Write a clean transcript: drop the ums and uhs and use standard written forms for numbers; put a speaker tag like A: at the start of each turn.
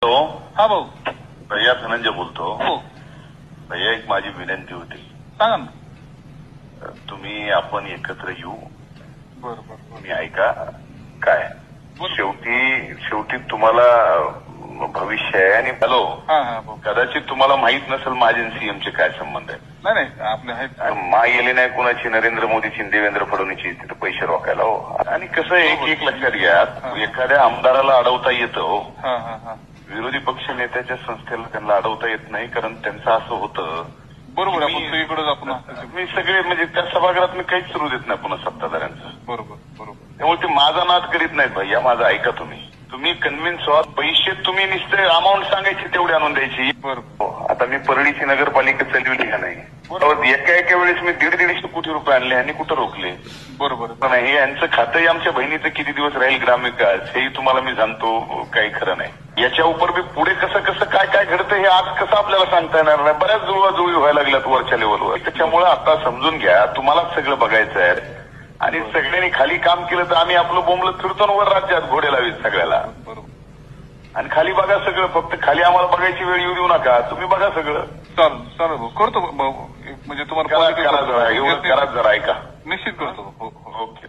A: Hello.
B: हा भाऊ.
A: भैया धनंजय बोलतो.
B: हो
A: भैया एक माझी विनंती होती.
B: सांगा ना.
A: तुम्ही आपण एकत्र येऊ.
B: बरं बरं
A: तुम्ही ऐका काय
B: बोल.
A: शेवटी तुम्हाला भविष्य आहे. आणि हॅलो,
B: हा हा भाऊ.
A: कदाचित तुम्हाला माहित नसेल माझे आणि सीएमचे काय संबंध आहेत.
B: नाही नाही आपले आहेत.
A: मा येले नाही कुणाची, नरेंद्र मोदीची देवेंद्र फडणवीसची तिथे पैसे रोखायला हो. आणि कसं एक लक्षात घ्या, एखाद्या आमदाराला अडवता येतं हो.
B: हा हा हा
A: विरोधी पक्ष नेत्याच्या संस्थेला त्यांना अडवता येत नाही, कारण त्यांचं असं होतं.
B: बरोबर आहे. आपण सगळीकडेच आपण
A: मी सगळे म्हणजे त्या सभागृहात मी काहीच सुरू देत नाही पुन्हा सत्ताधाऱ्यांचं.
B: बरोबर बरोबर.
A: त्यामुळे ते माझा नाद करीत नाहीत भैया. माझं ऐका तुम्ही कन्व्हिन्स व्हा. पैसे तुम्ही नुसते अमाऊंट सांगायची तेवढी आणून द्यायची.
B: बरोबर.
A: आता मी परळीची नगरपालिका चालविली का नाही. एका वेळेस मी 150 कोटी रुपये आणले आणि कुठं रोखले.
B: बरोबर
A: नाही. यांचं खातंही आमच्या बहिणीचं किती दिवस राहील ग्रामविकास हेही तुम्हाला मी सांगतो. काही खरं नाही. याच्या उपर मी पुढे कसं काय घडतं हे आज कसं आपल्याला सांगता येणार नाही. बऱ्याच जुळवाजुळवी व्हायला लागल्यात वरच्या लेवलवर. त्याच्यामुळे आता समजून घ्या, तुम्हालाच सगळं बघायचं आहे. आणि सगळ्यांनी खाली काम केलं तर आम्ही आपलं बोंबलं फिरतो वर राज्यात घोडे लावीत सगळ्याला. आणि खाली बघा सगळं. फक्त खाली आम्हाला बघायची वेळ येऊ देऊ नका. तुम्ही बघा सगळं.
B: चालेल भाऊ. करतो भाऊ. म्हणजे तुम्हाला
A: करा जरा ऐका.
B: निश्चित करतो. हो
A: ओके.